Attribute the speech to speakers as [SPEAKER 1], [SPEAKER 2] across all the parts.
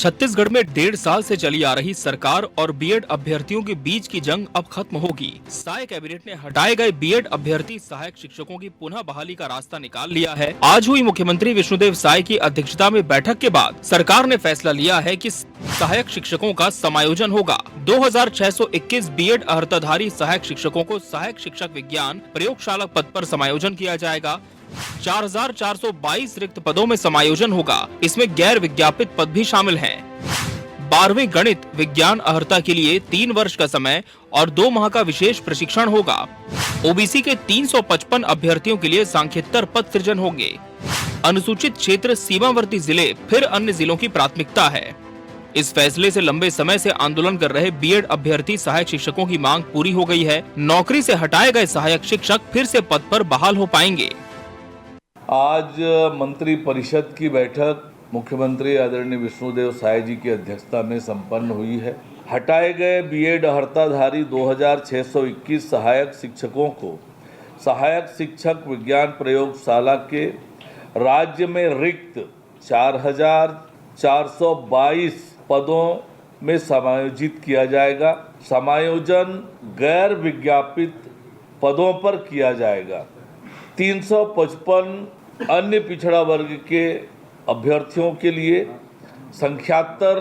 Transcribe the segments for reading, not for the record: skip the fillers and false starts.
[SPEAKER 1] छत्तीसगढ़ में 1.5 साल से चली आ रही सरकार और बीएड अभ्यर्थियों के बीच की जंग अब खत्म होगी। सहायक कैबिनेट ने हटाए गए बीएड अभ्यर्थी सहायक शिक्षकों की पुनः बहाली का रास्ता निकाल लिया है। आज हुई मुख्यमंत्री विष्णुदेव साय की अध्यक्षता में बैठक के बाद सरकार ने फैसला लिया है कि सहायक शिक्षकों का समायोजन होगा। 2621 बीएड अर्हताधारी सहायक शिक्षकों को सहायक शिक्षक विज्ञान प्रयोगशाला पद पर समायोजन किया जाएगा। 4422 रिक्त पदों में समायोजन होगा। इसमें गैर विज्ञापित पद भी शामिल हैं। 12वीं गणित विज्ञान अर्हता के लिए 3 वर्ष का समय और 2 माह का विशेष प्रशिक्षण होगा। ओबीसी के 355 अभ्यर्थियों के लिए सांख्येतर पद सृजन होंगे। अनुसूचित क्षेत्र सीमावर्ती जिले फिर अन्य जिलों की प्राथमिकता है। इस फैसले से लंबे समय से आंदोलन कर रहे बीएड अभ्यर्थी सहायक शिक्षकों की मांग पूरी हो गई है। नौकरी से हटाए गए सहायक शिक्षक फिर से पद पर बहाल हो पाएंगे।
[SPEAKER 2] आज मंत्री परिषद की बैठक मुख्यमंत्री आदरणीय विष्णुदेव साय जी की अध्यक्षता में संपन्न हुई है। हटाए गए बीएड अर्हताधारी 2621 सहायक शिक्षकों को सहायक शिक्षक विज्ञान प्रयोगशाला के राज्य में रिक्त 4422 पदों में समायोजित किया जाएगा। समायोजन गैर विज्ञापित पदों पर किया जाएगा। 355 अन्य पिछड़ा वर्ग के अभ्यर्थियों के लिए संख्यातर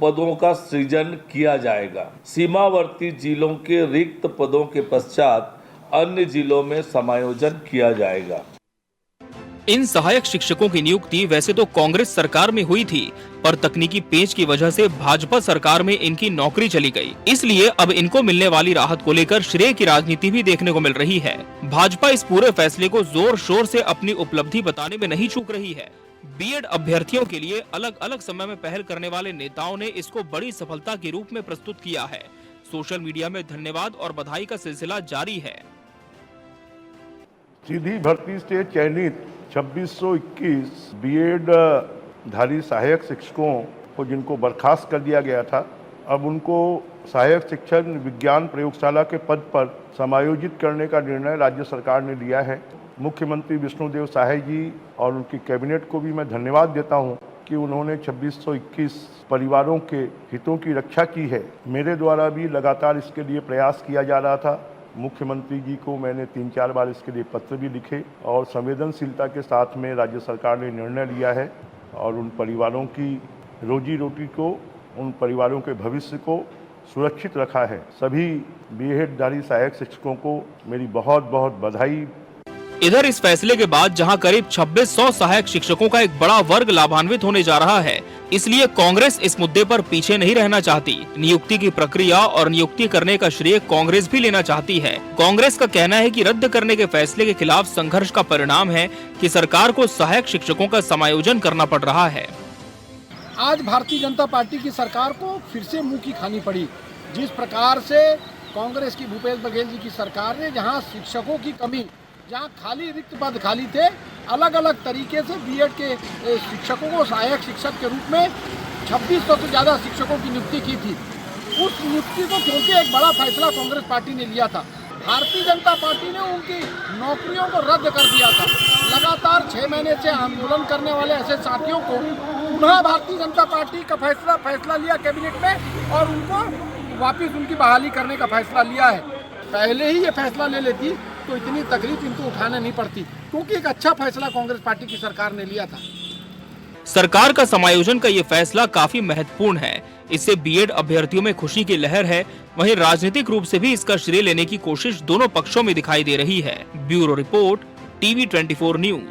[SPEAKER 2] पदों का सृजन किया जाएगा। सीमावर्ती जिलों के रिक्त पदों के पश्चात अन्य जिलों में समायोजन किया जाएगा।
[SPEAKER 1] इन सहायक शिक्षकों की नियुक्ति वैसे तो कांग्रेस सरकार में हुई थी, पर तकनीकी पेच की वजह से भाजपा सरकार में इनकी नौकरी चली गई। इसलिए अब इनको मिलने वाली राहत को लेकर श्रेय की राजनीति भी देखने को मिल रही है। भाजपा इस पूरे फैसले को जोर शोर से अपनी उपलब्धि बताने में नहीं चूक रही है। बीएड अभ्यर्थियों के लिए अलग अलग समय में पहल करने वाले नेताओं ने इसको बड़ी सफलता के रूप में प्रस्तुत किया है। सोशल मीडिया में धन्यवाद और बधाई का सिलसिला जारी है।
[SPEAKER 3] सीधी भर्ती से चयनित 2621 बीएड धारी सहायक शिक्षकों को जिनको बर्खास्त कर दिया गया था, अब उनको सहायक शिक्षक विज्ञान प्रयोगशाला के पद पर समायोजित करने का निर्णय राज्य सरकार ने लिया है। मुख्यमंत्री विष्णुदेव साय जी और उनकी कैबिनेट को भी मैं धन्यवाद देता हूं कि उन्होंने 2621 परिवारों के हितों की रक्षा की है। मेरे द्वारा भी लगातार इसके लिए प्रयास किया जा रहा था। मुख्यमंत्री जी को मैंने 3-4 बार इसके लिए पत्र भी लिखे और संवेदनशीलता के साथ में राज्य सरकार ने निर्णय लिया है और उन परिवारों की रोजी रोटी को, उन परिवारों के भविष्य को सुरक्षित रखा है। सभी बीएडधारी सहायक शिक्षकों को मेरी बहुत बहुत बधाई।
[SPEAKER 1] इधर इस फैसले के बाद जहां करीब 2600 सहायक शिक्षकों का एक बड़ा वर्ग लाभान्वित होने जा रहा है, इसलिए कांग्रेस इस मुद्दे पर पीछे नहीं रहना चाहती। नियुक्ति की प्रक्रिया और नियुक्ति करने का श्रेय कांग्रेस भी लेना चाहती है। कांग्रेस का कहना है कि रद्द करने के फैसले के खिलाफ संघर्ष का परिणाम है कि सरकार को सहायक शिक्षकों का समायोजन करना पड़ रहा है।
[SPEAKER 4] आज भारतीय जनता पार्टी की सरकार को फिर से मुंह की खानी पड़ी। जिस प्रकार से कांग्रेस की भूपेश बघेल जी की सरकार ने जहाँ शिक्षकों की कमी, जहाँ खाली रिक्त पद खाली थे, अलग अलग तरीके से बीएड के शिक्षकों को सहायक शिक्षक के रूप में 2600 से ज़्यादा शिक्षकों की नियुक्ति की थी। उस नियुक्ति को क्योंकि एक बड़ा फैसला कांग्रेस पार्टी ने लिया था, भारतीय जनता पार्टी ने उनकी नौकरियों को रद्द कर दिया था। लगातार 6 महीने से आंदोलन करने वाले ऐसे साथियों को पुनः भारतीय जनता पार्टी का फैसला लिया कैबिनेट में और उनको वापस उनकी बहाली करने का फैसला लिया है। पहले ही ये फैसला ले लेती तो इतनी तकलीफ इनको उठाना नहीं पड़ती, क्योंकि एक अच्छा फैसला कांग्रेस पार्टी की सरकार ने लिया था।
[SPEAKER 1] सरकार का समायोजन का ये फैसला काफी महत्वपूर्ण है। इससे बीएड अभ्यर्थियों में खुशी की लहर है। वहीं राजनीतिक रूप से भी इसका श्रेय लेने की कोशिश दोनों पक्षों में दिखाई दे रही है। Bureau report, TV 24 news.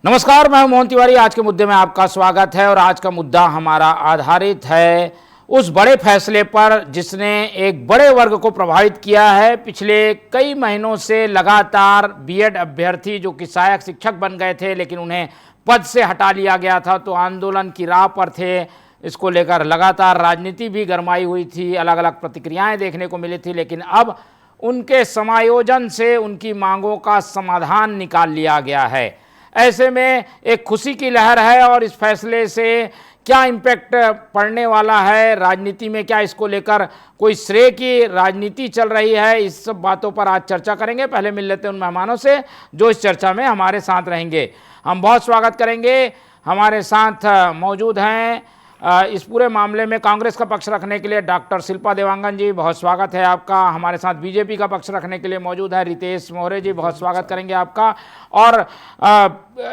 [SPEAKER 5] नमस्कार, मैं मोहन तिवारी। आज के मुद्दे में आपका स्वागत है और आज का मुद्दा हमारा आधारित है उस बड़े फैसले पर जिसने एक बड़े वर्ग को प्रभावित किया है। पिछले कई महीनों से लगातार बीएड अभ्यर्थी जो कि सहायक शिक्षक बन गए थे लेकिन उन्हें पद से हटा लिया गया था, तो आंदोलन की राह पर थे। इसको लेकर लगातार राजनीति भी गरमाई हुई थी, अलग अलग प्रतिक्रियाएं देखने को मिली थी। लेकिन अब उनके समायोजन से उनकी मांगों का समाधान निकाल लिया गया है। ऐसे में एक खुशी की लहर है और इस फैसले से क्या इम्पैक्ट पड़ने वाला है राजनीति में, क्या इसको लेकर कोई श्रेय की राजनीति चल रही है, इस सब बातों पर आज चर्चा करेंगे। पहले मिल लेते हैं उन मेहमानों से जो इस चर्चा में हमारे साथ रहेंगे। हम बहुत स्वागत करेंगे, हमारे साथ मौजूद हैं इस पूरे मामले में कांग्रेस का पक्ष रखने के लिए डॉक्टर शिल्पा देवांगन जी, बहुत स्वागत है आपका। हमारे साथ बीजेपी का पक्ष रखने के लिए मौजूद है रितेश मोहरे जी, बहुत स्वागत करेंगे आपका। और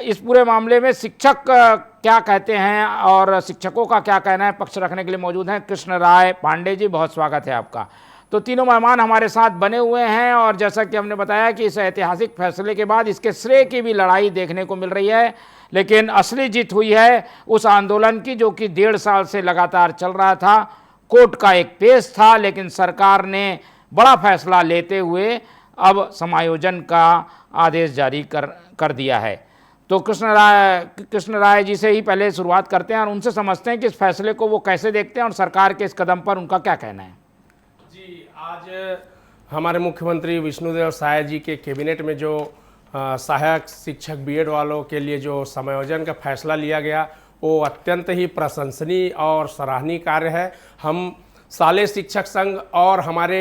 [SPEAKER 5] इस पूरे मामले में शिक्षक क्या कहते हैं और शिक्षकों का क्या कहना है, पक्ष रखने के लिए मौजूद हैं कृष्ण राय पांडे जी, बहुत स्वागत है आपका। तो तीनों मेहमान हमारे साथ बने हुए हैं और जैसा कि हमने बताया कि इस ऐतिहासिक फैसले के बाद इसके श्रेय की भी लड़ाई देखने को मिल रही है, लेकिन असली जीत हुई है उस आंदोलन की जो कि 1.5 साल से लगातार चल रहा था। कोर्ट का एक पेश था, लेकिन सरकार ने बड़ा फैसला लेते हुए अब समायोजन का आदेश जारी कर दिया है। तो कृष्ण राय जी से ही पहले शुरुआत करते हैं और उनसे समझते हैं कि इस फैसले को वो कैसे देखते हैं और सरकार के इस कदम पर उनका क्या कहना है।
[SPEAKER 6] जी, आज हमारे मुख्यमंत्री विष्णुदेव साय जी के कैबिनेट में जो सहायक शिक्षक बीएड वालों के लिए जो समायोजन का फैसला लिया गया वो अत्यंत ही प्रशंसनीय और सराहनीय कार्य है। हम शालेय शिक्षक संघ और हमारे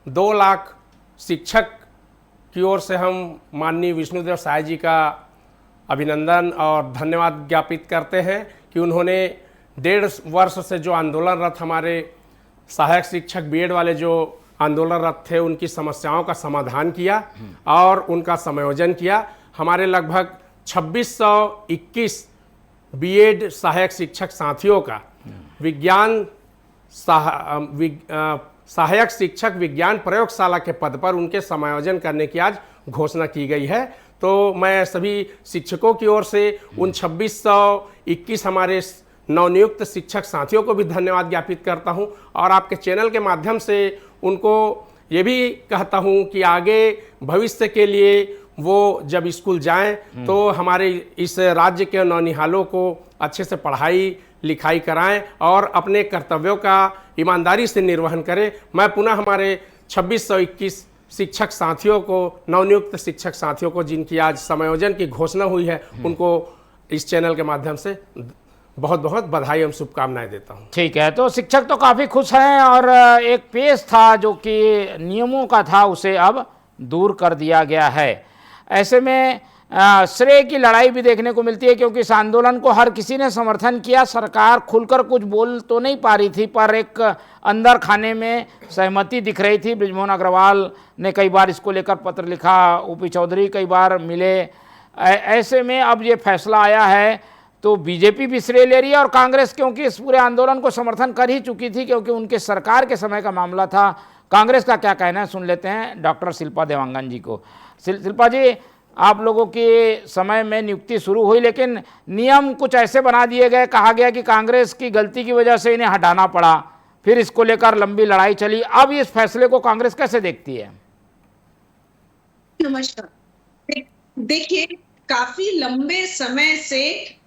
[SPEAKER 6] 2 लाख शिक्षक की ओर से हम माननीय विष्णुदेव साय जी का अभिनंदन और धन्यवाद ज्ञापित करते हैं कि उन्होंने 1.5 वर्ष से जो आंदोलनरत हमारे सहायक शिक्षक बीएड वाले जो आंदोलनरत थे उनकी समस्याओं का समाधान किया और उनका समायोजन किया। हमारे लगभग 2621 बीएड सहायक शिक्षक साथियों का सहायक शिक्षक विज्ञान प्रयोगशाला के पद पर उनके समायोजन करने की आज घोषणा की गई है। तो मैं सभी शिक्षकों की ओर से उन 2621 हमारे नवनियुक्त शिक्षक साथियों को भी धन्यवाद ज्ञापित करता हूं और आपके चैनल के माध्यम से उनको ये भी कहता हूं कि आगे भविष्य के लिए वो जब स्कूल जाएं तो हमारे इस राज्य के नौनिहालों को अच्छे से पढ़ाई लिखाई कराएं और अपने कर्तव्यों का ईमानदारी से निर्वहन करें। मैं पुनः हमारे 2621 शिक्षक साथियों को, नवनियुक्त शिक्षक साथियों को जिनकी आज समायोजन की घोषणा हुई है, उनको इस चैनल के माध्यम से बहुत बहुत बधाई एवं शुभकामनाएं देता हूं।
[SPEAKER 5] ठीक है, तो शिक्षक तो काफ़ी खुश हैं और एक पेश था जो कि नियमों का था उसे अब दूर कर दिया गया है। ऐसे में श्रेय की लड़ाई भी देखने को मिलती है क्योंकि इस आंदोलन को हर किसी ने समर्थन किया। सरकार खुलकर कुछ बोल तो नहीं पा रही थी पर एक अंदर खाने में सहमति दिख रही थी। बृजमोहन अग्रवाल ने कई बार इसको लेकर पत्र लिखा, ओपी चौधरी कई बार मिले। ऐसे में अब ये फैसला आया है तो बीजेपी भी श्रेय ले रही है और कांग्रेस क्योंकि इस पूरे आंदोलन को समर्थन कर ही चुकी थी क्योंकि उनके सरकार के समय का मामला था। कांग्रेस का क्या कहना है सुन लेते हैं डॉक्टर शिल्पा देवांगन जी को। शिल्पा जी, आप लोगों के समय में नियुक्ति शुरू हुई लेकिन नियम कुछ ऐसे बना दिए गए, कहा गया कि कांग्रेस की गलती की वजह से इन्हें हटाना पड़ा, फिर इसको लेकर लंबी लड़ाई चली। अब इस फैसले को कांग्रेस कैसे देखती है?
[SPEAKER 7] नमस्कार। देखिए, काफी लंबे समय से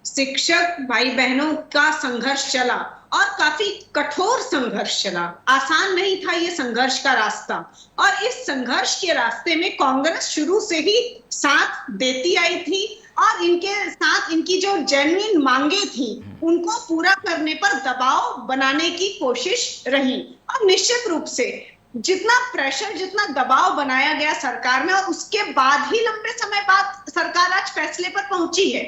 [SPEAKER 7] शिक्षक भाई बहनों का संघर्ष चला और काफी कठोर संघर्ष चला। आसान नहीं था ये संघर्ष का रास्ता और इस संघर्ष के रास्ते में कांग्रेस शुरू से ही साथ देती आई थी और इनके साथ इनकी जो जेन्युइन मांगे थी उनको पूरा करने पर दबाव बनाने की कोशिश रही। और निश्चित रूप से जितना प्रेशर, जितना दबाव बनाया गया सरकार में और उसके बाद ही लंबे समय बाद सरकार आज फैसले पर पहुंची है।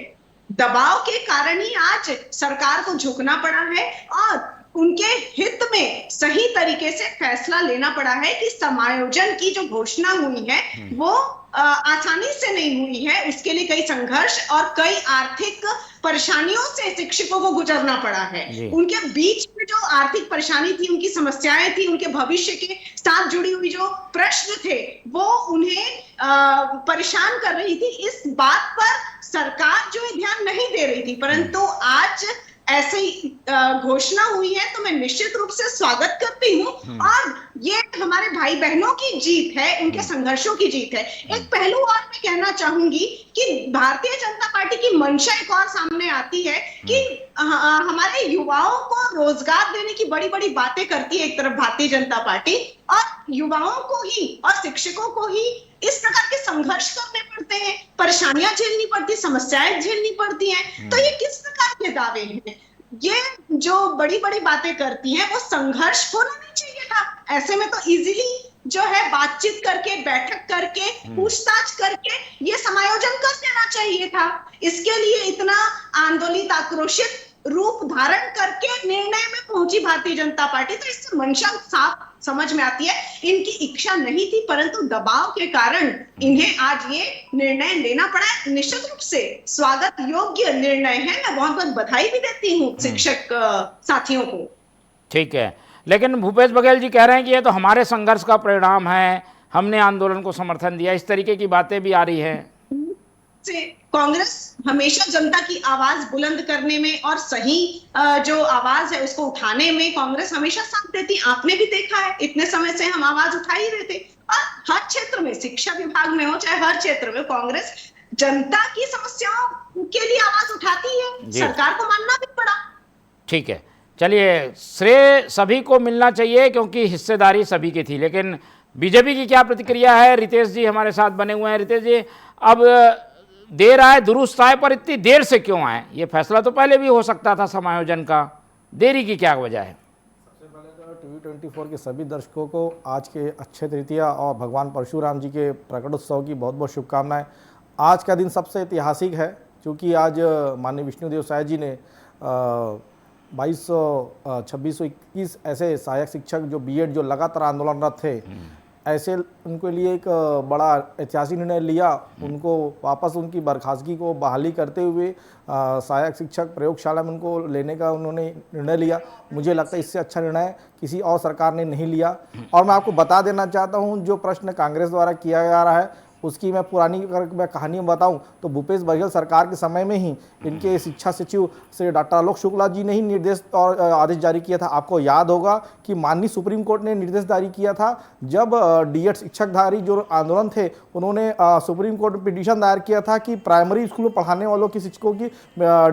[SPEAKER 7] दबाव के कारण ही आज सरकार को झुकना पड़ा है और उनके हित में सही तरीके से फैसला लेना पड़ा है कि समायोजन की जो घोषणा हुई है वो आसानी से नहीं हुई है। उसके लिए कई संघर्ष और कई आर्थिक परेशानियों से शिक्षकों को गुजरना पड़ा है। उनके बीच में जो आर्थिक परेशानी थी, उनकी समस्याएं थी, उनके भविष्य के साथ जुड़ी हुई जो प्रश्न थे वो उन्हें परेशान कर रही थी। इस बात पर सरकार जो है ध्यान नहीं दे रही थी, परंतु आज ऐसी घोषणा हुई है तो मैं निश्चित रूप से स्वागत करती हूँ। और ये हमारे भाई बहनों की जीत है, उनके संघर्षों की जीत है। एक पहलू और मैं कहना चाहूंगी कि भारतीय जनता पार्टी की मंशा एक और सामने आती है कि हमारे युवाओं को रोजगार देने की बड़ी बड़ी बातें करती है एक तरफ भारतीय जनता पार्टी, और युवाओं को ही और शिक्षकों को ही इस प्रकार के संघर्ष करने पड़ते हैं, परेशानियां झेलनी पड़ती, समस्याएं झेलनी पड़ती हैं। तो ये किस प्रकार के दावे हैं? ये जो बड़ी बड़ी बातें करती हैं वो संघर्ष होना नहीं चाहिए था। ऐसे में तो इजीली जो है बातचीत करके, बैठक करके, पूछताछ करके ये समायोजन कर देना चाहिए था। इसके लिए इतना आंदोलित, आक्रोशित रूप धारण करके निर्णय में पहुंची भारतीय जनता पार्टी, तो इससे मंशा साफ समझ में आती है। इनकी इच्छा नहीं थी, परंतु दबाव के कारण इन्हें आज ये निर्णय लेना पड़ा। निश्चित रूप से स्वागत योग्य निर्णय है। मैं बहुत बहुत बधाई भी देती हूँ शिक्षक साथियों को। ठीक है,
[SPEAKER 5] लेकिन भूपेश बघेल जी कह रहे हैं कि ये तो हमारे संघर्ष का परिणाम है, हमने आंदोलन को समर्थन दिया, इस तरीके की बातें भी आ रही है।
[SPEAKER 7] कांग्रेस हमेशा जनता की आवाज बुलंद करने में और सही जो आवाज है उसको उठाने में कांग्रेस हमेशा साथ देती। आपने भी देखा है, इतने समय से हम आवाज उठा ही रहे थे। और हर क्षेत्र में, शिक्षा विभाग में हो चाहे हर क्षेत्र में, कांग्रेस जनता की समस्याओं के लिए आवाज उठाती है। सरकार को मानना भी पड़ा।
[SPEAKER 5] ठीक है, चलिए, श्रेय सभी को मिलना चाहिए क्योंकि हिस्सेदारी सभी की थी। लेकिन बीजेपी की क्या प्रतिक्रिया है? रितेश जी हमारे साथ बने हुए हैं। रितेश जी, अब देर आए दुरुस्त आए, पर इतनी देर से क्यों आए? ये फैसला तो पहले भी हो सकता था समायोजन का, देरी की क्या वजह है?
[SPEAKER 8] सबसे पहले तो टीवी 24 के सभी दर्शकों को आज के अक्षय तृतीया और भगवान परशुराम जी के प्रकटोत्सव की बहुत बहुत शुभकामनाएं। आज का दिन सबसे ऐतिहासिक है क्योंकि आज माननीय विष्णुदेव साय जी ने 2621 ऐसे सहायक शिक्षक जो बीएड जो लगातार आंदोलनरत थे, ऐसे उनके लिए एक बड़ा ऐतिहासिक निर्णय लिया। उनको वापस उनकी बर्खास्तगी को बहाली करते हुए सहायक शिक्षक प्रयोगशाला में उनको लेने का उन्होंने निर्णय लिया। मुझे लगता है इससे अच्छा निर्णय किसी और सरकार ने नहीं लिया। और मैं आपको बता देना चाहता हूं, जो प्रश्न कांग्रेस द्वारा किया जा रहा है उसकी मैं पुरानी मैं कहानी बताऊं तो भूपेश बघेल सरकार के समय में ही इनके शिक्षा सचिव से डॉक्टर आलोक शुक्ला जी ने ही निर्देश और आदेश जारी किया था। आपको याद होगा कि माननीय सुप्रीम कोर्ट ने निर्देश जारी किया था जब डीएड शिक्षकधारी जो आंदोलन थे, उन्होंने सुप्रीम कोर्ट में पिटीशन दायर किया था कि प्राइमरी स्कूल में पढ़ाने वालों की शिक्षकों की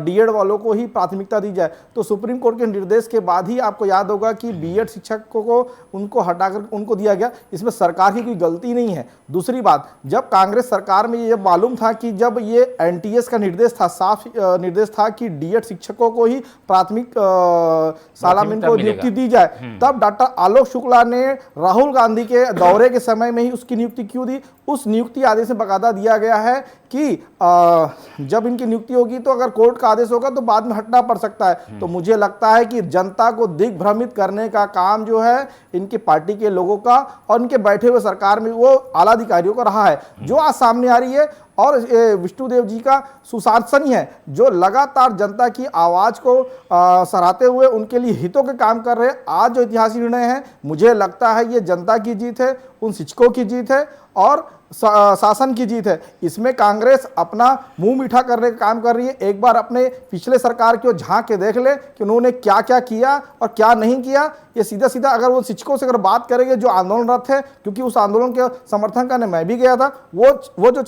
[SPEAKER 8] डीएड वालों को ही प्राथमिकता दी जाए। तो सुप्रीम कोर्ट के निर्देश के बाद ही आपको याद होगा कि बीएड शिक्षकों को उनको हटाकर उनको दिया गया। इसमें सरकार की कोई गलती नहीं है। दूसरी बात, जब कांग्रेस सरकार में ये मालूम था कि जब ये एनटीएस का निर्देश था, साफ निर्देश था कि डीएड शिक्षकों को ही प्राथमिक शाला में इनको नियुक्ति दी जाए, तब डॉक्टर आलोक शुक्ला ने राहुल गांधी के दौरे के समय में ही उसकी नियुक्ति क्यों दी? उस नियुक्ति आदेश में बकायदा दिया गया है कि जब इनकी नियुक्ति होगी तो अगर कोर्ट का आदेश होगा तो बाद में हटना पड़ सकता है। तो मुझे लगता है कि जनता को दिग्भ्रमित करने का काम जो है इनकी पार्टी के लोगों का और इनके बैठे हुए सरकार में वो आला अधिकारियों का रहा है, जो आज सामने आ रही है। और विष्णुदेव जी का सुशासन ही है जो लगातार जनता की आवाज को सराहते हुए उनके लिए हितों के काम कर रहे हैं। आज जो ऐतिहासिक निर्णय है, मुझे लगता है ये जनता की जीत है, उन शिक्षकों की जीत है और शासन की जीत है। इसमें कांग्रेस अपना मुंह मीठा करने का काम कर रही है। एक बार अपने पिछले सरकार की ओर झांक के देख ले कि उन्होंने क्या क्या किया और क्या नहीं किया। ये सीधा सीधा अगर वो शिक्षकों से अगर बात करेंगे जो आंदोलनरत है, क्योंकि उस आंदोलन के समर्थन करने मैं भी गया था, वो जो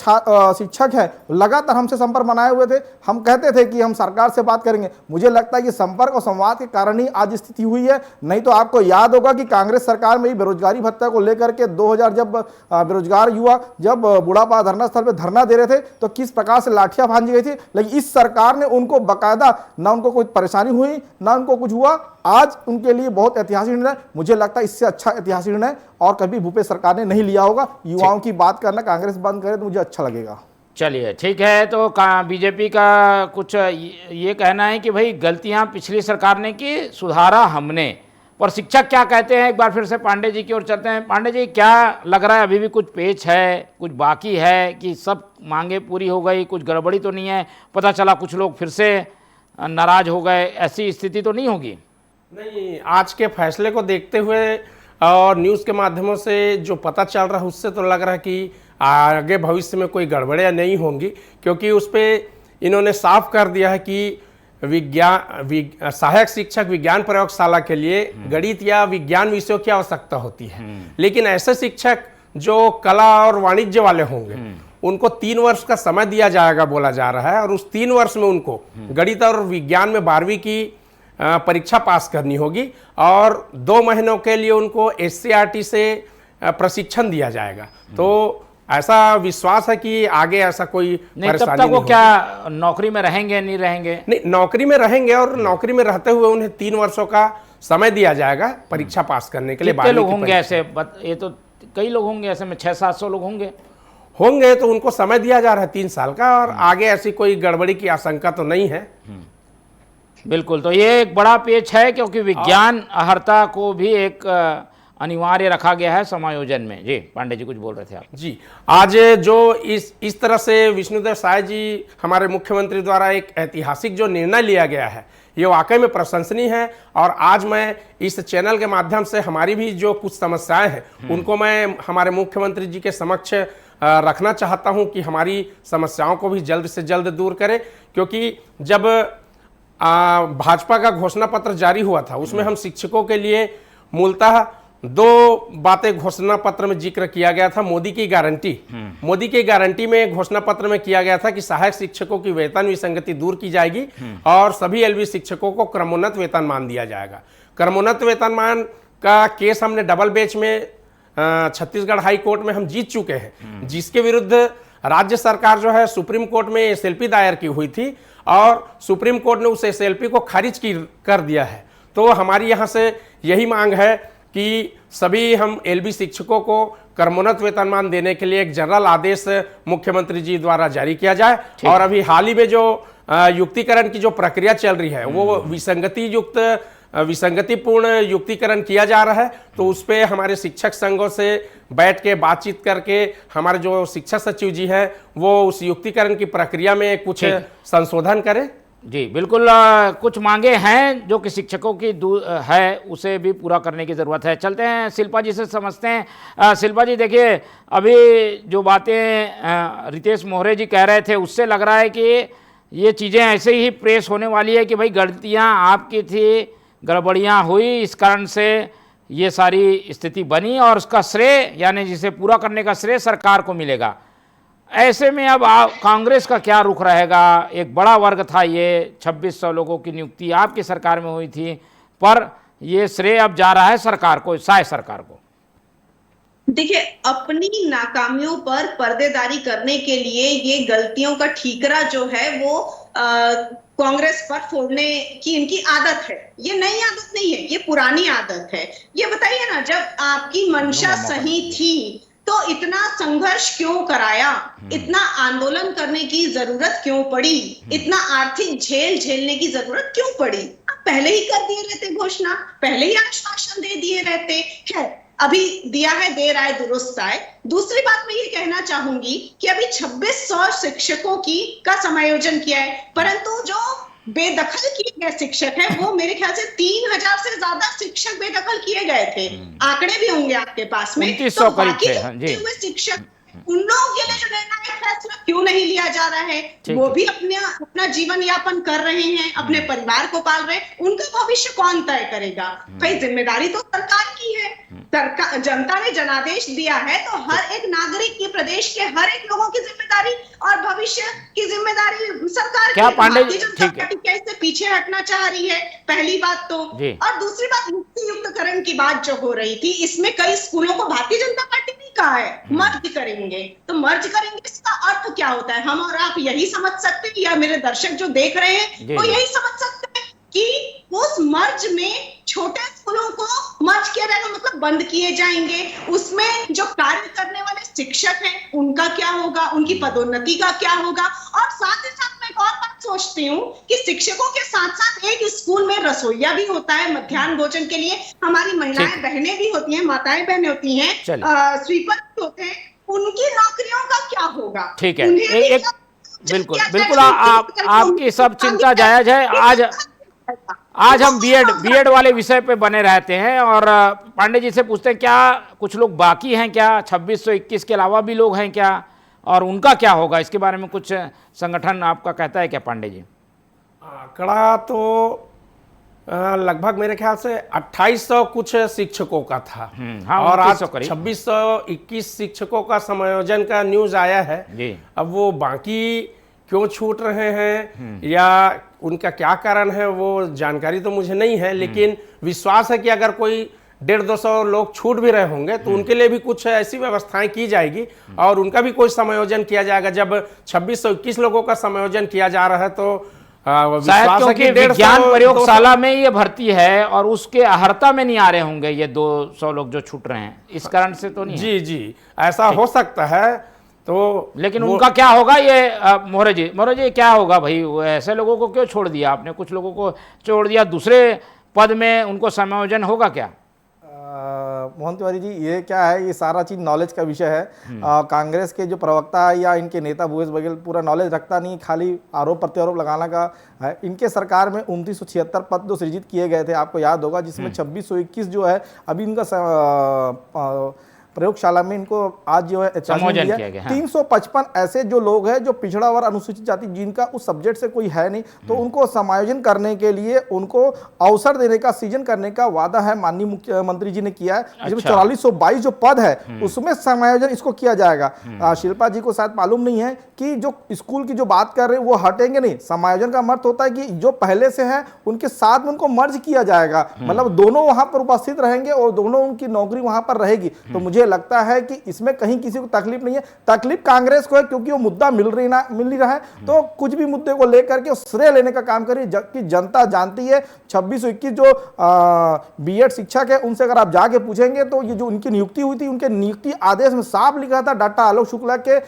[SPEAKER 8] शिक्षक है लगातार हमसे संपर्क बनाए हुए थे। हम कहते थे कि हम सरकार से बात करेंगे। मुझे लगता है कि संपर्क और संवाद के कारण ही आज स्थिति हुई है। नहीं तो आपको याद होगा कि कांग्रेस सरकार में ही बेरोजगारी भत्ता को लेकर के 2000 जब बेरोजगार युवा जब बुढ़ापा धरना स्थल पे धरना दे रहे थे तो किस प्रकार से लाठियां भांजी गई थी, लेकिन इस सरकार ने उनको बकायदा, ना उनको कोई परेशानी हुई ना उनको कुछ हुआ। आज उनके लिए बहुत ऐतिहासिक निर्णय, मुझे लगता है इससे अच्छा ऐतिहासिक निर्णय और कभी भूपेश सरकार ने नहीं लिया होगा। युवाओं की बात करना कांग्रेस बंद करे तो मुझे अच्छा लगेगा।
[SPEAKER 5] चलिए ठीक है, तो बीजेपी का कुछ ये कहना है कि भाई गलतियां पिछली सरकार ने की, सुधारा हमने। और शिक्षक क्या कहते हैं, एक बार फिर से पांडे जी की ओर चलते हैं। पांडे जी, क्या लग रहा है अभी भी कुछ पेच है, कुछ बाकी है कि सब मांगे पूरी हो गई, कुछ गड़बड़ी तो नहीं है? पता चला कुछ लोग फिर से नाराज हो गए, ऐसी स्थिति तो नहीं होगी?
[SPEAKER 6] नहीं, आज के फैसले को देखते हुए और न्यूज़ के माध्यमों से जो पता चल रहा है उससे तो लग रहा है कि आगे भविष्य में कोई गड़बड़ियाँ नहीं होंगी, क्योंकि उस पर इन्होंने साफ कर दिया है कि सहायक शिक्षक विज्ञान प्रयोगशाला के लिए गणित या विज्ञान विषयों की आवश्यकता होती है, लेकिन ऐसे शिक्षक जो कला और वाणिज्य वाले होंगे उनको 3 वर्ष का समय दिया जाएगा बोला जा रहा है, और उस 3 वर्ष में उनको गणित और विज्ञान में 12वीं की परीक्षा पास करनी होगी, और 2 महीनों के लिए उनको SCERT से प्रशिक्षण दिया जाएगा। तो ऐसा विश्वास है कि आगे ऐसा कोई परेशानी
[SPEAKER 5] नहीं। वो क्या नौकरी में रहेंगे नहीं रहेंगे?
[SPEAKER 6] नहीं, नौकरी में रहेंगे, और नौकरी में रहते हुए उन्हें 3 वर्षों का समय दिया जाएगा परीक्षा पास करने के लिए।
[SPEAKER 5] कितने लोग होंगे ऐसे? ये तो कई लोग होंगे ऐसे में, 600-700 लोग होंगे।
[SPEAKER 6] तो उनको समय दिया जा रहा है 3 साल का, और आगे ऐसी कोई गड़बड़ी की आशंका तो नहीं है।
[SPEAKER 5] बिल्कुल, तो ये एक बड़ा पेच है, क्योंकि विज्ञान अर्हता को भी एक अनिवार्य रखा गया है समायोजन में। जी पांडे जी कुछ बोल रहे थे आप।
[SPEAKER 6] जी, आज जो इस तरह से विष्णुदेव साय जी हमारे मुख्यमंत्री द्वारा एक ऐतिहासिक जो निर्णय लिया गया है, ये वाकई में प्रशंसनीय है। और आज मैं इस चैनल के माध्यम से हमारी भी जो कुछ समस्याएं हैं उनको मैं हमारे मुख्यमंत्री जी के समक्ष रखना चाहता हूं कि हमारी समस्याओं को भी जल्द से जल्द दूर करें। क्योंकि जब भाजपा का घोषणा पत्र जारी हुआ था, उसमें हम शिक्षकों के लिए मूलतः 2 बातें घोषणा पत्र में जिक्र किया गया था। मोदी की गारंटी में घोषणा पत्र में किया गया था कि सहायक शिक्षकों की वेतन विसंगति दूर की जाएगी और सभी LV शिक्षकों को क्रमोन्नत वेतनमान दिया जाएगा। क्रमोन्नत वेतनमान का केस हमने डबल बेंच में छत्तीसगढ़ हाई कोर्ट में हम जीत चुके हैं, जिसके विरुद्ध राज्य सरकार जो है सुप्रीम कोर्ट में SLP दायर की हुई थी, और सुप्रीम कोर्ट ने उस SLP को खारिज कर दिया है। तो हमारी यहाँ से यही मांग है कि सभी हम LV शिक्षकों को क्रमोन्नत वेतनमान देने के लिए एक जनरल आदेश मुख्यमंत्री जी द्वारा जारी किया जाए। और अभी हाल ही में जो युक्तिकरण की जो प्रक्रिया चल रही है, वो विसंगतिपूर्ण युक्तिकरण किया जा रहा है, तो उस पर हमारे शिक्षक संघों से बैठ के बातचीत करके हमारे जो शिक्षा सचिव जी हैं वो उस युक्तिकरण की प्रक्रिया में कुछ संशोधन करें।
[SPEAKER 5] जी बिल्कुल, कुछ मांगे हैं जो कि शिक्षकों की है, उसे भी पूरा करने की ज़रूरत है। चलते हैं शिल्पा जी से समझते हैं। शिल्पा जी देखिए, अभी जो बातें रितेश मोहरे जी कह रहे थे, उससे लग रहा है कि ये चीज़ें ऐसे ही प्रेस होने वाली है कि भाई गलतियां आपकी थी, गड़बड़ियां हुई, इस कारण से ये सारी स्थिति बनी और उसका श्रेय, यानी जिसे पूरा करने का श्रेय सरकार को मिलेगा। ऐसे में अब कांग्रेस का क्या रुख रहेगा? एक बड़ा वर्ग था ये, 2600 लोगों की नियुक्ति आपकी सरकार में हुई थी, पर ये श्रेय अब जा रहा है सरकार को, साय सरकार को।
[SPEAKER 7] देखिए, अपनी नाकामियों पर पर्देदारी करने के लिए ये गलतियों का ठीकरा जो है वो कांग्रेस पर फोड़ने की इनकी आदत है। ये नई आदत नहीं है, ये पुरानी आदत है। ये बताइए ना, जब आपकी मंशा सही थी तो इतना संघर्ष क्यों कराया, इतना आंदोलन करने की जरूरत क्यों पड़ी, इतना आर्थिक झेल झेलने की जरूरत क्यों पड़ी? पहले ही कर दिए रहते घोषणा, पहले ही आश्वासन दे दिए रहते हैं। अभी दिया है, देर आए दुरुस्त आए। दूसरी बात मैं ये कहना चाहूंगी कि अभी 2600 शिक्षकों का समायोजन किया है, परंतु जो बेदखल किए गए शिक्षक हैं वो मेरे ख्याल से 3000 से ज्यादा शिक्षक बेदखल किए गए थे। आंकड़े भी होंगे आपके पास में।
[SPEAKER 5] 2900 करीब थे। हाँ जी।
[SPEAKER 7] शिक्षक, उन लोगों के लिए जो निर्णायक फैसला क्यों नहीं लिया जा रहा है? वो भी अपना जीवन यापन कर रहे हैं, अपने परिवार को पाल रहे हैं, उनका भविष्य कौन तय करेगा? भाई जिम्मेदारी तो सरकार की है। सरकार, जनता ने जनादेश दिया है, तो हर एक नागरिक की, प्रदेश के हर एक लोगों की जिम्मेदारी और भविष्य की जिम्मेदारी सरकार की। भारतीय जनता पार्टी कैसे पीछे हटना चाह रही है, पहली बात तो। और दूसरी बात, युक्तिकरण की बात जो हो रही थी, इसमें कई स्कूलों को भारतीय जनता पार्टी ने कहा है मर्ज करेंगे। तो मर्ज करेंगे, इसका अर्थ क्या होता है? हम और आप यही समझ सकते हैं, या मेरे दर्शक जो देख रहे हैं वो यही समझ सकते हैं कि उस मर्ज में छोटे स्कूलों को मर्ज किया जाएगा, मतलब बंद किए जाएंगे। उसमें जो कार्य करने वाले शिक्षक हैं उनका क्या होगा, उनकी पदोन्नति का क्या होगा? और साथ ही साथ मैं एक और बात सोचती हूँ कि शिक्षकों के साथ साथ एक स्कूल में रसोइया भी होता है, मध्याह्न भोजन के लिए हमारी महिलाएं बहनें भी होती हैं, माताएं बहनें होती हैं, स्वीपर भी होते हैं, उनकी नौकरियों का क्या होगा?
[SPEAKER 5] ठीक है, बिल्कुल बिल्कुल, आपकी सब चिंता जायज है। आज हम बीएड वाले विषय पे बने रहते हैं और पांडे जी से पूछते हैं, क्या कुछ लोग बाकी हैं क्या? 2621 के अलावा भी लोग हैं क्या, और उनका क्या होगा? इसके बारे में कुछ संगठन आपका कहता है क्या पांडे जी?
[SPEAKER 6] आंकड़ा तो लगभग मेरे ख्याल से 2800 कुछ शिक्षकों का था।
[SPEAKER 5] हाँ,
[SPEAKER 6] और आज
[SPEAKER 5] 2621
[SPEAKER 6] शिक्षकों का समायोजन का न्यूज आया है
[SPEAKER 5] जी।
[SPEAKER 6] अब वो बाकी क्यों छूट रहे हैं या उनका क्या कारण है वो जानकारी तो मुझे नहीं है, लेकिन विश्वास है कि अगर कोई 150-200 लोग छूट भी रहे होंगे तो उनके लिए भी कुछ ऐसी व्यवस्थाएं की जाएगी और उनका भी कोई समायोजन किया जाएगा। जब 2621 लोगों का समायोजन किया जा रहा है तो
[SPEAKER 5] शायद क्योंकि विज्ञान प्रयोगशाला में ये भर्ती है और उसके अहर्ता में नहीं आ रहे होंगे ये 200 लोग जो छूट रहे हैं, इस कारण से तो नहीं है।
[SPEAKER 6] जी जी, ऐसा हो सकता है। तो
[SPEAKER 5] लेकिन उनका क्या होगा ये मोहरे जी क्या होगा भाई? ऐसे लोगों को क्यों छोड़ दिया आपने? कुछ लोगों को छोड़ दिया, दूसरे पद में उनको समायोजन होगा क्या?
[SPEAKER 8] मोहन तिवारी जी, ये क्या है, ये सारा चीज़ नॉलेज का विषय है। कांग्रेस के जो प्रवक्ता है या इनके नेता भूपेश बघेल पूरा नॉलेज रखता नहीं, खाली आरोप प्रत्यारोप लगाना का है। इनके सरकार में 2976 पद जो सृजित किए गए थे, आपको याद होगा, जिसमें 2621 जो है अभी इनका प्रयोगशाला में इनको आज जो है 355 ऐसे जो लोग हैं जो पिछड़ा वर्ग अनुसूचित जाति जिनका उस सब्जेक्ट से कोई है नहीं, तो उनको समायोजन करने के लिए उनको अवसर देने का, सृजन करने का वादा है माननीय मुख्यमंत्री जी ने किया है। जिसमें 4422 जो पद है उसमें समायोजन इसको किया जाएगा। शिल्पा जी को शायद मालूम नहीं है कि जो स्कूल की जो बात कर रहे हैं वो हटेंगे नहीं। समायोजन का मतलब होता है कि जो पहले से है उनके साथ में उनको मर्ज किया जाएगा, मतलब दोनों वहां पर उपस्थित रहेंगे और दोनों उनकी नौकरी वहां पर रहेगी। तो मुझे लगता है कि इसमें कहीं किसी को तकलीफ नहीं है। तकलीफ कांग्रेस को है क्योंकि वो मुद्दा मिल नहीं रहा है, तो कुछ भी मुद्दे को लेकर के श्रेय लेने का काम करिए, जबकि जनता जानती है। 2621 जो बीएड शिक्षक है उनसे अगर आप जाके पूछेंगे तो ये जो उनकी नियुक्ति हुई थी, उनके नियुक्ति आदेश में साफ लिखा था डॉक्टर आलोक शुक्ला के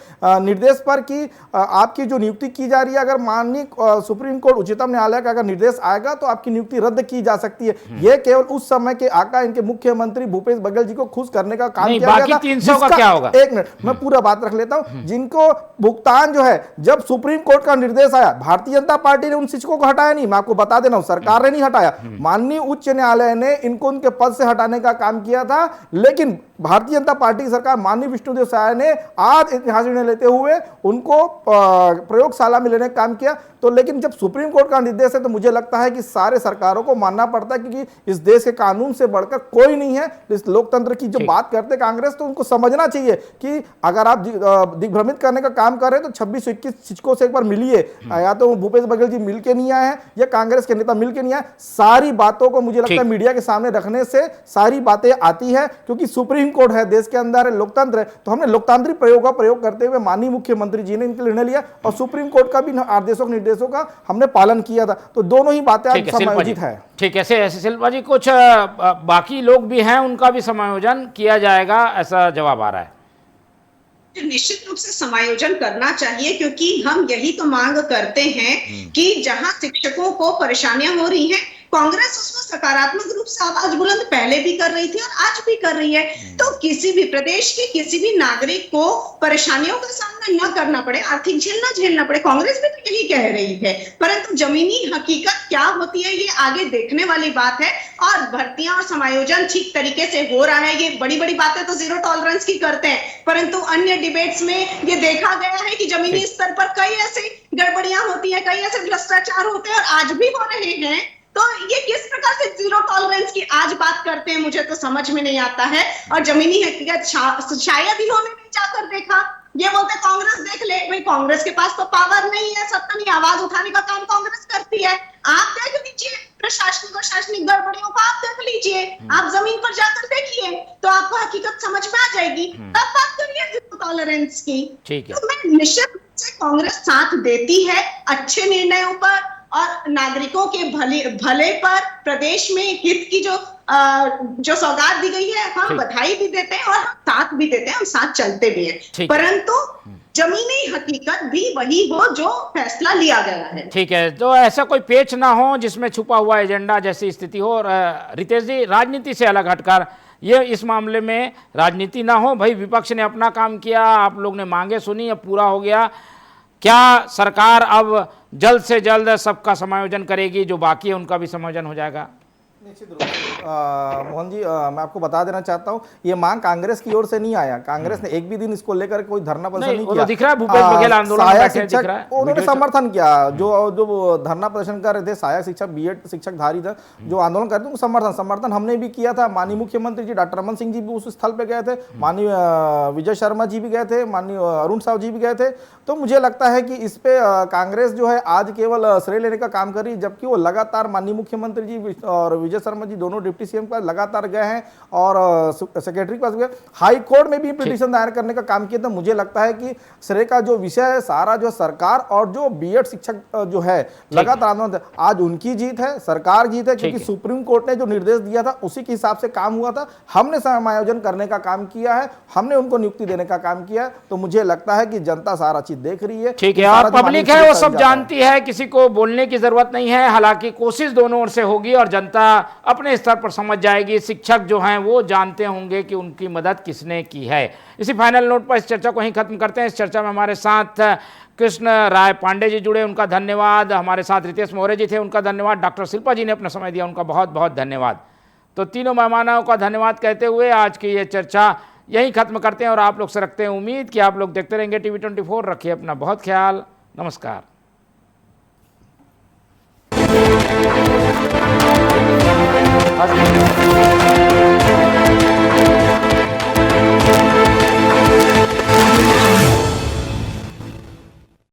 [SPEAKER 8] निर्देश पर कि आपकी जो नियुक्ति की जा रही है, अगर माननीय सुप्रीम कोर्ट उच्चतम न्यायालय का अगर निर्देश आएगा तो आपकी नियुक्ति रद्द की जा सकती है। यह केवल उस समय के आका इनके मुख्यमंत्री भूपेश बघेल जी को खुश करने का काम किया गया था।
[SPEAKER 5] 300 का क्या होगा?
[SPEAKER 8] एक मिनट, मैं पूरा बात रख लेता हूं। जिनको भुगतान जो है, जब सुप्रीम कोर्ट का निर्देश आया, भारतीय जनता पार्टी ने उन शिक्षकों को हटाया नहीं, मैं आपको बता देना हूं, सरकार ने नहीं हटाया, माननीय उच्च न्यायालय ने इनको उनके पद से हटाने का काम किया था। लेकिन भारतीय जनता पार्टी की सरकार माननीय विष्णुदेव साय ने आज ऐतिहासिक निर्णय लेते हुए उनको प्रयोगशाला में लेने का काम किया। तो लेकिन जब सुप्रीम कोर्ट का निर्देश है तो मुझे लगता है कि सारे सरकारों को मानना पड़ता है, क्योंकि इस देश के कानून से बढ़कर कोई नहीं है। इस लोकतंत्र की जो बात करते कांग्रेस, तो उनको समझना चाहिए कि अगर आप दिग्भ्रमित करने का काम कर रहे हैं तो 2621 शिक्षकों से एक बार मिलिए। या तो भूपेश बघेल जी मिल के नहीं आए हैं या कांग्रेस के नेता मिल के नहीं आए। सारी बातों को मुझे लगता है मीडिया के सामने रखने से सारी बातें आती है, क्योंकि सुप्रीम कोर्ट है, देश के अंदर है, लोकतंत्र है। तो हमने लोकतांत्रिक प्रयोग का प्रयोग करते हुए माननीय मुख्यमंत्री जी ने इनके निर्णय लिया और सुप्रीम कोर्ट का भी आदेशों निर्देशों का हमने पालन किया था। तो दोनों ही बातें आज समायोजित है।
[SPEAKER 5] ठीक है, ऐसे शिल्पा जी, कुछ बाकी लोग भी हैं, उनका भी समायोजन किया जाएगा, ऐसा जवाब आ रहा है।
[SPEAKER 7] निश्चित रूप से समायोजन करना चाहिए, क्योंकि हम यही तो मांग करते हैं कि जहां शिक्षकों को परेशानियां हो रही हैं, कांग्रेस उसमें सकारात्मक रूप से आवाज बुलंद पहले भी कर रही थी और आज भी कर रही है। तो किसी भी प्रदेश के किसी भी नागरिक को परेशानियों का सामना न करना पड़े, आर्थिक झेल न झेलना पड़े, कांग्रेस भी तो यही कह रही है। परंतु जमीनी हकीकत क्या होती है ये आगे देखने वाली बात है। और भर्तियां और समायोजन ठीक तरीके से हो रहा है, ये बड़ी बड़ी बातें तो जीरो टॉलरेंस की करते हैं, परंतु अन्य डिबेट्स में ये देखा गया है कि जमीनी स्तर पर कई ऐसी गड़बड़ियां होती है, कई ऐसे भ्रष्टाचार होते हैं और आज भी हो रहे हैं। तो ये किस प्रकार से जीरो टॉलरेंस की आज बात करते हैं, मुझे तो समझ में नहीं आता है। और जमीनी हकीकत शायद इन्होंने नहीं जाकर देखा। ये बोलते कांग्रेस देख ले, भाई कांग्रेस के पास तो पावर नहीं है, सत्ता नहीं, आवाज उठाने का काम कांग्रेस करती है। आप देख लीजिए प्रशासनिक और शासनिक गड़बड़ियों को, आप देख लीजिए, आप जमीन पर जाकर देखिए तो आपको हकीकत समझ में आ जाएगी। तब बात करिए जीरो टॉलरेंस की। तो मैं निश्चित रूप से कांग्रेस साथ देती है अच्छे निर्णयों पर और नागरिकों के भले पर। प्रदेश में हित की जो सौगात दी गई है, हम बधाई भी देते हैं और हम साथ भी देते हैं, हम साथ चलते भी हैं, परंतु जमीनी हकीकत भी वही हो जो फैसला लिया गया है।
[SPEAKER 5] ठीक है, तो ऐसा कोई पेच ना हो जिसमें छुपा हुआ एजेंडा जैसी स्थिति हो। और रितेश जी, राजनीति से अलग हटकर ये इस मामले में राजनीति ना हो, भाई विपक्ष ने अपना काम किया, आप लोग ने मांगे सुनी, अब पूरा हो गया, क्या सरकार अब जल्द से जल्द सबका समायोजन करेगी, जो बाकी है उनका भी समायोजन हो जाएगा?
[SPEAKER 8] निश्चित रूप से मोहन जी, मैं आपको बता देना चाहता हूं, ये मांग कांग्रेस की ओर से नहीं आया। कांग्रेस ने एक भी दिन इसको लेकर कोई धरना प्रदर्शन नहीं किया।
[SPEAKER 5] दिख रहा है भूपेश बघेल आंदोलन में बैठे दिख रहा है।
[SPEAKER 8] उन्होंने समर्थन किया। जो धरना प्रदर्शन कर रहे थे, सहायक शिक्षक बीएड शिक्षक धारी थे जो आंदोलन कर रहे थे, समर्थन हमने भी किया था। माननीय मुख्यमंत्री जी डॉक्टर रमन सिंह जी भी उस स्थल पे गए थे, माननीय विजय शर्मा जी भी गए थे, माननीय अरुण साहु जी भी गए थे। तो मुझे लगता है कि इस पे कांग्रेस जो है आज केवल श्रेय लेने का काम कर रही है, जबकि वो लगातार माननीय मुख्यमंत्री जी और विजय शर्मा जी दोनों डिप्टी सीएम पर लगातार गए हैं और सेक्रेटरी के पास गए, हाई कोर्ट में भी पिटीशन दायर करने का काम किया। तो मुझे लगता है कि श्रेय का जो विषय है सारा जो सरकार और जो बीएड शिक्षक जो है लगातार आंदोलन, आज उनकी जीत है, सरकार जीत है, क्योंकि सुप्रीम कोर्ट ने जो निर्देश दिया था उसी के हिसाब से काम हुआ था। हमने समायोजन करने का काम किया है, हमने उनको नियुक्ति देने का काम किया है। तो मुझे लगता है कि जनता सारा चीज देख रही है।
[SPEAKER 5] ठीक है, और पब्लिक है वो सब जानती है, किसी को बोलने की जरूरत नहीं है। हालांकि कोशिश दोनों ओर से होगी और जनता अपने स्तर पर समझ जाएगी। शिक्षक जो हैं वो जानते होंगे कि उनकी मदद किसने की है। इसी फाइनल नोट पर इस चर्चा को यहीं खत्म करते हैं। इस चर्चा में हमारे साथ कृष्ण राय पांडे जी जुड़े, उनका धन्यवाद। हमारे साथ रितेश मौर्य जी थे, उनका धन्यवाद। डॉक्टर शिल्पा जी ने अपना समय दिया, उनका बहुत बहुत धन्यवाद। तो तीनों मेहमानों का धन्यवाद कहते हुए आज की ये चर्चा यहीं खत्म करते हैं और आप लोग से रखते हैं उम्मीद कि आप लोग देखते रहेंगे टीवी 24। रखिए अपना बहुत ख्याल। नमस्कार।